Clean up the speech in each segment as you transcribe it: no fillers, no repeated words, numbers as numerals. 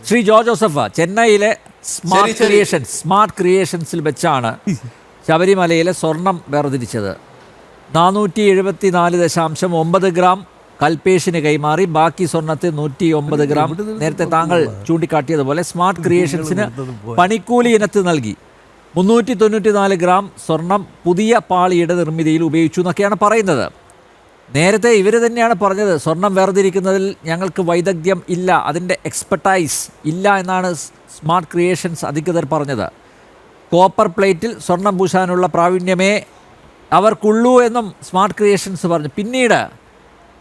Shri George Joseph, ചെന്നൈയിലെ smart ക്രിയേഷൻസിൽ വെച്ചാണ് ശബരിമലയിലെ സ്വർണം വേർതിരിച്ചത്. 474.9 ഗ്രാം കൽപേഷിന് കൈമാറി. ബാക്കി സ്വർണത്തിൽ 109 ഗ്രാം നേരത്തെ താങ്കൾ ചൂണ്ടിക്കാട്ടിയതുപോലെ സ്മാർട്ട് ക്രിയേഷൻസിന് പണിക്കൂലി ഇനത്തിൽ നൽകി. 394 ഗ്രാം സ്വർണം പുതിയ പാളിയുടെ നിർമ്മിതിയിൽ ഉപയോഗിച്ചു എന്നൊക്കെയാണ് പറയുന്നത്. നേരത്തെ ഇവർ തന്നെയാണ് പറഞ്ഞത് സ്വർണം വേർതിരിക്കുന്നതിൽ ഞങ്ങൾക്ക് വൈദഗ്ധ്യം ഇല്ല, അതിൻ്റെ എക്സ്പെർട്ടൈസ് ഇല്ല എന്നാണ് സ്മാർട്ട് ക്രിയേഷൻസ് അധികൃതർ പറഞ്ഞത്. കോപ്പർ പ്ലേറ്റിൽ സ്വർണം പൂശാനുള്ള പ്രാവീണ്യമേ അവർക്കുള്ളൂ എന്നും സ്മാർട്ട് ക്രിയേഷൻസ് പറഞ്ഞു. പിന്നീട്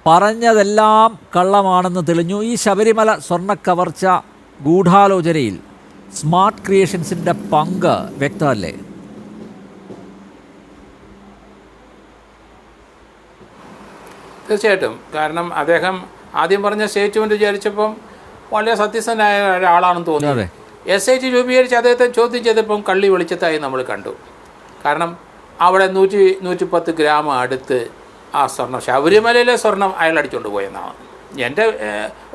പറഞ്ഞതെല്ലാം കള്ളമാണെന്ന് തെളിഞ്ഞു. ഈ ശബരിമല സ്വർണ്ണ കവർച്ച ഗൂഢാലോചനയിൽ സ്മാർട്ട് ക്രിയേഷൻസിൻ്റെ പങ്ക് വ്യക്തമല്ലേ? തീർച്ചയായിട്ടും. കാരണം അദ്ദേഹം ആദ്യം പറഞ്ഞ സ്റ്റേറ്റ്മെൻറ്റ് വിചാരിച്ചപ്പം വളരെ സത്യസന്ധനായ ഒരാളാണെന്ന് തോന്നുന്നത്. SIT രൂപീകരിച്ച് അദ്ദേഹത്തെ ചോദ്യം ചെയ്തപ്പം കള്ളി വെളിച്ചത്തായി നമ്മൾ കണ്ടു. കാരണം അവിടെ 110 ഗ്രാം അടുത്ത് ആ സ്വർണം, ശബരിമലയിലെ സ്വർണം അയാൾ അടിച്ചുകൊണ്ട് പോയെന്നാണ് എൻ്റെ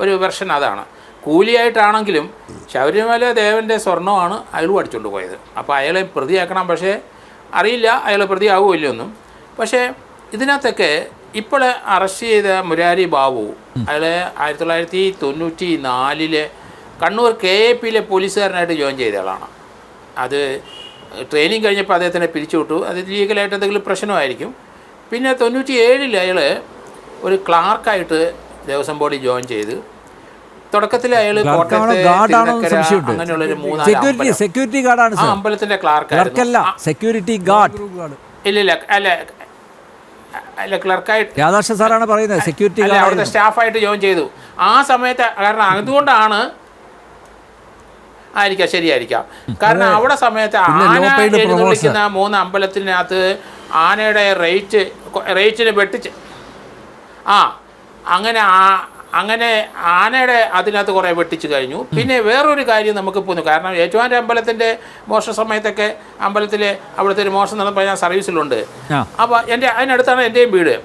ഒരു വെർഷൻ. അതാണ് കൂലിയായിട്ടാണെങ്കിലും ശബരിമല ദേവൻ്റെ സ്വർണ്ണമാണ് അയാളും അടിച്ചുകൊണ്ട് പോയത്. അപ്പോൾ അയാളെ പ്രതിയാക്കണം. പക്ഷേ അറിയില്ല അയാൾ പ്രതിയാവുമല്ലോ ഒന്നും. പക്ഷേ ഇതിനകത്തൊക്കെ ഇപ്പോൾ അറസ്റ്റ് ചെയ്ത മുരാരി ബാബു, അയാൾ 1994 കണ്ണൂർ KAP പോലീസുകാരനായിട്ട് ജോയിൻ ചെയ്ത ആളാണ്. അത് ട്രെയിനിങ് കഴിഞ്ഞപ്പോൾ അദ്ദേഹത്തിനെ പിരിച്ചുവിട്ടു. അത് ലീഗലായിട്ട് എന്തെങ്കിലും പ്രശ്നമായിരിക്കും. പിന്നെ 97 അയാൾ ഒരു ക്ലാർക്കായിട്ട് ദേവസ്വം ബോർഡിൽ ജോയിൻ ചെയ്ത് തുടക്കത്തിൽ അയാൾ കോട്ടയത്തെ അങ്ങനെയുള്ളൊരു 3 സെക്യൂരിറ്റി ഗാർഡാണ്, അമ്പലത്തിൻ്റെ ക്ലാർക്കായിരുന്നു. സെക്യൂരിറ്റി ഗാർഡ് ഇല്ല അല്ല ക്ലർക്കായിട്ട് രാധാകൃഷ്ണൻ സാറാണ് പറയുന്നത്. സെക്യൂരിറ്റി അല്ല, അവിടുത്തെ സ്റ്റാഫായിട്ട് ജോയിൻ ചെയ്തു ആ സമയത്ത്. കാരണം അതുകൊണ്ടാണ് ശരിയായിരിക്കാം. കാരണം അവിടെ സമയത്ത് ആന എഴുന്നള്ളിക്കുന്ന 3 അമ്പലത്തിനകത്ത് ആനയുടെ റേറ്റിന് വെട്ടിച്ച് അങ്ങനെ ആനയുടെ അതിനകത്ത് കുറേ വെട്ടിച്ച് കഴിഞ്ഞു. പിന്നെ വേറൊരു കാര്യം നമുക്ക് പോന്നു. കാരണം ഏറ്റുമാനൂർ അമ്പലത്തിൻ്റെ മോഷണ സമയത്തൊക്കെ അമ്പലത്തിൽ അവിടുത്തെ ഒരു മോഷണം നടന്നപ്പോൾ ഞാൻ സർവീസിലുണ്ട്. അപ്പോൾ അതിനടുത്താണ് എൻ്റെയും വീട്.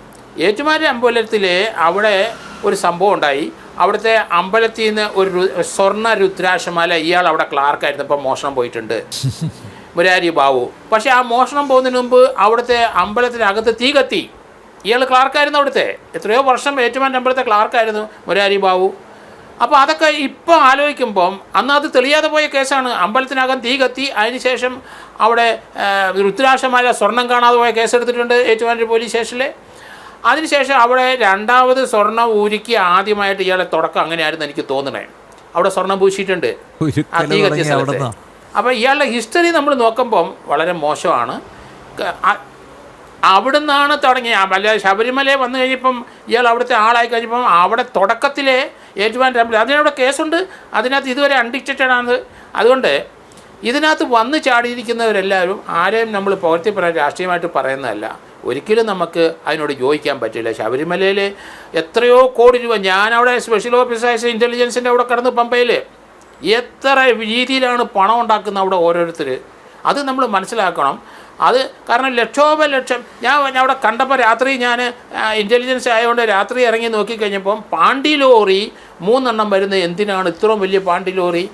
ഏറ്റുമാനൂർ അമ്പലത്തിൽ അവിടെ ഒരു സംഭവം ഉണ്ടായി. അവിടുത്തെ അമ്പലത്തിൽ നിന്ന് ഒരു സ്വർണ്ണ രുദ്രാക്ഷമാല ഇയാൾ അവിടെ ക്ലാർക്കായിരുന്നപ്പോൾ മോഷണം പോയിട്ടുണ്ട്, മുരാരി ബാബു. പക്ഷേ ആ മോഷണം പോകുന്നതിന് മുമ്പ് അവിടുത്തെ അമ്പലത്തിനകത്ത് തീ കത്തി. ഇയാൾ ക്ലാർക്കായിരുന്നു അവിടുത്തെ, എത്രയോ വർഷം ഏറ്റുമാനൂർ അമ്പലത്തെ ക്ലാർക്കായിരുന്നു മുരാരി ബാബു. അപ്പോൾ അതൊക്കെ ഇപ്പോൾ ആലോചിക്കുമ്പം അന്ന് അത് തെളിയാതെ പോയ കേസാണ്. അമ്പലത്തിനകം തീ കത്തി, അതിനുശേഷം അവിടെ രുദ്രാക്ഷമാല സ്വർണം കാണാതെ പോയ കേസെടുത്തിട്ടുണ്ട് ഏറ്റുമാനൂർ പോലീസ് സ്റ്റേഷനിൽ. അതിനുശേഷം അവിടെ രണ്ടാമത് സ്വർണം ഊരിക്ക് ആദ്യമായിട്ട് ഇയാളെ തുടക്കം അങ്ങനെയായിരുന്നു എനിക്ക് തോന്നണേ. അവിടെ സ്വർണം പൂശിയിട്ടുണ്ട് ആ തീ കത്തിയ സ്ഥലത്ത്. അപ്പോൾ ഇയാളുടെ ഹിസ്റ്ററി നമ്മൾ നോക്കുമ്പം വളരെ മോശമാണ്. അവിടെ നിന്നാണ് തുടങ്ങിയത്. അല്ല, ശബരിമല വന്നു കഴിഞ്ഞപ്പം ഇയാൾ അവിടുത്തെ ആളായി കഴിഞ്ഞപ്പം അവിടെ തുടക്കത്തിലെ ഏറ്റുമാനൂർ അമ്പലം അതിനവിടെ കേസുണ്ട്. അതിനകത്ത് ഇതുവരെ അൺഡിക്റ്റഡ് ആണ്. അതുകൊണ്ട് ഇതിനകത്ത് വന്ന് ചാടിയിരിക്കുന്നവരെല്ലാവരും ആരെയും നമ്മൾ പുകഴ്ത്തി പറയാൻ രാഷ്ട്രീയമായിട്ട് പറയുന്നതല്ല. ഒരിക്കലും നമുക്ക് അതിനോട് യോജിക്കാൻ പറ്റില്ല. ശബരിമലയിൽ എത്രയോ കോടി രൂപ, ഞാനവിടെ സ്പെഷ്യൽ ഓഫീസേഴ്സ് ഇൻ്റലിജൻസിൻ്റെ അവിടെ കിടന്ന് പമ്പയിൽ എത്ര രീതിയിലാണ് പണം ഉണ്ടാക്കുന്നത് അവിടെ ഓരോരുത്തർ. അത് നമ്മൾ മനസ്സിലാക്കണം. അത് കാരണം ലക്ഷം ഞാൻ അവിടെ കണ്ടപ്പോൾ രാത്രി ഞാൻ ഇൻ്റലിജൻസ് ആയതുകൊണ്ട് രാത്രി ഇറങ്ങി നോക്കിക്കഴിഞ്ഞപ്പം പാണ്ടി ലോറി 3 എണ്ണം വരുന്നത് എന്തിനാണ് ഇത്രയും വലിയ പാണ്ടി ലോറി?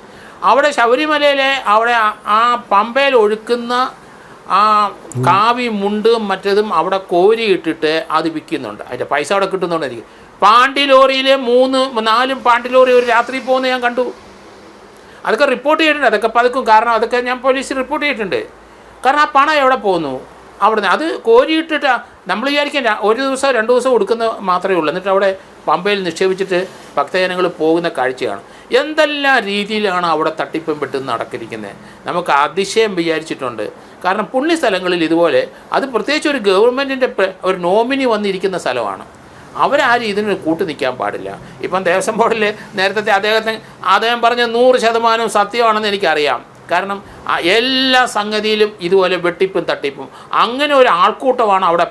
അവിടെ ശബരിമലയിലെ അവിടെ ആ പമ്പയിൽ ഒഴുക്കുന്ന ആ കാവി മുണ്ടും മറ്റതും അവിടെ കോരിയിട്ടിട്ട് അത് വിൽക്കുന്നുണ്ട്. അതിൻ്റെ പൈസ അവിടെ കിട്ടുന്നുണ്ടായിരിക്കും. പാണ്ടി ലോറിയിൽ 3-4 പാണ്ടി ലോറി ഒരു രാത്രി പോകുന്നത് ഞാൻ കണ്ടു. അതൊക്കെ റിപ്പോർട്ട് ചെയ്തിട്ടുണ്ട്. അതൊക്കെ പതുക്കും. കാരണം അതൊക്കെ ഞാൻ പോലീസിൽ റിപ്പോർട്ട് ചെയ്തിട്ടുണ്ട്. കാരണം ആ പണം എവിടെ പോകുന്നു? അവിടുന്ന് അത് കോരിയിട്ടിട്ട് നമ്മൾ വിചാരിക്കാൻ 1 ദിവസം 2 ദിവസം കൊടുക്കുന്ന മാത്രമേ ഉള്ളൂ. എന്നിട്ട് അവിടെ പമ്പയിൽ നിക്ഷേപിച്ചിട്ട് ഭക്തജനങ്ങൾ പോകുന്ന കാഴ്ചയാണ്. എന്തെല്ലാം രീതിയിലാണ് അവിടെ തട്ടിപ്പും പെട്ടും നടക്കിരിക്കുന്നത്. നമുക്ക് അതിശയം വിചാരിച്ചിട്ടുണ്ട്. കാരണം പുണ്യസ്ഥലങ്ങളിൽ ഇതുപോലെ, അത് പ്രത്യേകിച്ച് ഒരു ഗവൺമെൻറ്റിൻ്റെ ഒരു നോമിനി വന്നിരിക്കുന്ന സ്ഥലമാണ്. അവരാരും ഇതിന് കൂട്ടു നിൽക്കാൻ പാടില്ല. ഇപ്പം ദേവസ്വം ബോർഡിൽ നേരത്തെ അദ്ദേഹം പറഞ്ഞ 100% സത്യമാണെന്ന് എനിക്കറിയാം. കാരണം എല്ലാ സംഗതിയിലും ഇതുപോലെ വെട്ടിപ്പും തട്ടിപ്പും അങ്ങനെ ഒരു ആൾക്കൂട്ടമാണ് അവിടെ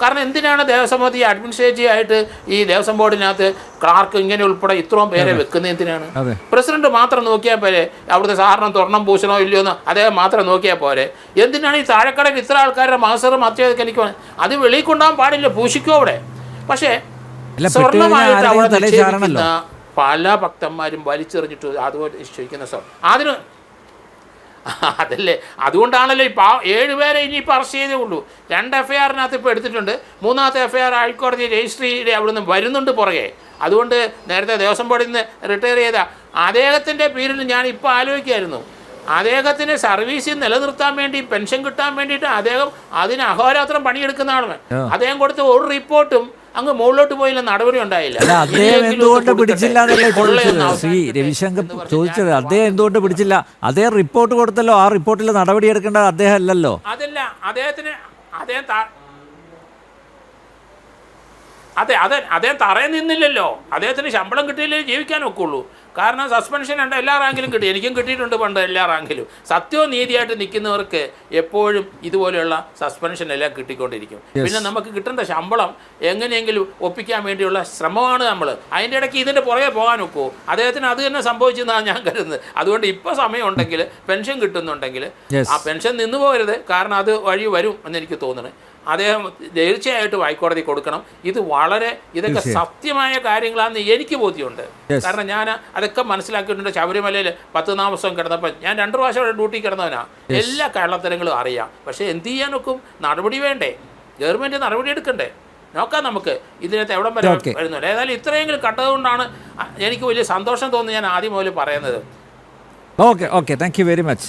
കാരണം എന്തിനാണ് ദേവസ്വം ബോർഡ് ഈ അഡ്മിനിസ്ട്രേറ്റീവ് ആയിട്ട് ഈ ദേവസ്വം ബോർഡിനകത്ത് ക്ലാർക്ക് ഇങ്ങനെ ഉൾപ്പെടെ ഇത്രയും പേരെ വെക്കുന്നത് എന്തിനാണ്? പ്രസിഡന്റ് മാത്രം നോക്കിയാൽ പോരെ, അവിടുത്തെ സാറിന് സ്വർണം പൂശണോ ഇല്ലയോ എന്ന് അദ്ദേഹം മാത്രം നോക്കിയാൽ പോരെ. എന്തിനാണ് ഈ താഴെക്കടയിൽ ഇത്ര ആൾക്കാരുടെ മാസറും അത്യാവശ്യം എനിക്ക് അത് വെളിയിൽ കൊണ്ടുപോകാൻ പാടില്ല, പൂശിക്കോ അവിടെ. പക്ഷേ സ്വർണ്ണമായിട്ട് അവിടെ നിക്ഷേപിക്കുന്ന പല ഭക്തന്മാരും വലിച്ചെറിഞ്ഞിട്ട് അതുപോലെ നിശ്ചയിക്കുന്ന അതിന് അതല്ലേ, അതുകൊണ്ടാണല്ലോ ഇപ്പോൾ 7 പേരെ ഇനിയിപ്പോൾ അറസ്റ്റ് ചെയ്തേ ഉള്ളൂ. 2 FIR-നകത്ത് ഇപ്പോൾ എടുത്തിട്ടുണ്ട്. 3ാമത്തെ FIR ഹൈക്കോടതി രജിസ്ട്രിയുടെ അവിടെ നിന്ന് വരുന്നുണ്ട് പുറകെ. അതുകൊണ്ട് നേരത്തെ ദേവസ്വം ബോർഡിൽ നിന്ന് റിട്ടയർ ചെയ്ത അദ്ദേഹത്തിൻ്റെ പേരിൽ ഞാൻ ഇപ്പോൾ ആലോചിക്കായിരുന്നു, അദ്ദേഹത്തിന് സർവീസിൽ നിലനിർത്താൻ വേണ്ടി പെൻഷൻ കിട്ടാൻ വേണ്ടിയിട്ട് അദ്ദേഹം അതിന് അഹോരാത്രം പണിയെടുക്കുന്ന ആളാണ്. അദ്ദേഹം കൊടുത്ത ഒരു റിപ്പോർട്ടും അങ്ങ് മുകളിലോട്ട് പോയില്ല, നടപടി ഉണ്ടായില്ല. അദ്ദേഹം എന്തുകൊണ്ട് പിടിച്ചില്ല എന്നല്ലേ ചോദിച്ചത് ശ്രീ രവിശങ്കർ ചോദിച്ചത്. അദ്ദേഹം എന്തുകൊണ്ട് പിടിച്ചില്ല? അദ്ദേഹം റിപ്പോർട്ട് കൊടുത്തല്ലോ, ആ റിപ്പോർട്ടിൽ നടപടി എടുക്കേണ്ടത് അദ്ദേഹം അല്ലല്ലോ. അതല്ല, അദ്ദേഹം തറയിൽ നിന്നില്ലല്ലോ. അദ്ദേഹത്തിന് ശമ്പളം കിട്ടിയില്ലേ ജീവിക്കാൻ ഒക്കുള്ളൂ. കാരണം സസ്പെൻഷൻ ഉണ്ട്, എല്ലാ റാങ്കിലും കിട്ടി, എനിക്കും കിട്ടിയിട്ടുണ്ട് പണ്ട് എല്ലാ റാങ്കിലും. സത്യവും നീതിയായിട്ട് നിൽക്കുന്നവർക്ക് എപ്പോഴും ഇതുപോലെയുള്ള സസ്പെൻഷൻ എല്ലാം കിട്ടിക്കൊണ്ടിരിക്കും. പിന്നെ നമുക്ക് കിട്ടേണ്ട ശമ്പളം എങ്ങനെയെങ്കിലും ഒപ്പിക്കാൻ വേണ്ടിയുള്ള ശ്രമമാണ് നമ്മൾ. അതിൻ്റെ ഇടയ്ക്ക് ഇതിൻ്റെ പുറകെ പോകാൻ ഒക്കുമോ? അദ്ദേഹത്തിന് അത് തന്നെ സംഭവിച്ചെന്നാണ് ഞാൻ കരുതുന്നത്. അതുകൊണ്ട് ഇപ്പോൾ സമയമുണ്ടെങ്കിൽ പെൻഷൻ കിട്ടുന്നുണ്ടെങ്കിൽ ആ പെൻഷൻ നിന്നു പോകരുത്, കാരണം അത് വഴി വരും എന്നെനിക്ക് തോന്നുന്നത്. അദ്ദേഹം തീർച്ചയായിട്ടും ഹൈക്കോടതി കൊടുക്കണം. ഇതൊക്കെ സത്യമായ കാര്യങ്ങളാണെന്ന് എനിക്ക് ബോധ്യമുണ്ട്. കാരണം ഞാൻ അതൊക്കെ മനസ്സിലാക്കിയിട്ടുണ്ട്. ശബരിമലയിൽ 10 ദിവസം കിടന്നപ്പോൾ ഞാൻ 2 പ്രാവശ്യം ഡ്യൂട്ടി കിടന്നവനാ. എല്ലാ കള്ളത്തരങ്ങളും അറിയാം. പക്ഷേ എന്ത് ചെയ്യാനൊക്കും? നടപടി വേണ്ടേ? ഗവൺമെൻറ് നടപടി എടുക്കണ്ടേ? നോക്കാം നമുക്ക് ഇതിനകത്ത് എവിടം വരെ വരുന്നുണ്ട്. ഏതായാലും ഇത്രയെങ്കിലും കണ്ടതുകൊണ്ടാണ് എനിക്ക് വലിയ സന്തോഷം തോന്നുന്നത് ഞാൻ ആദ്യം മുതൽ പറയുന്നത്. Okay, thank you very much.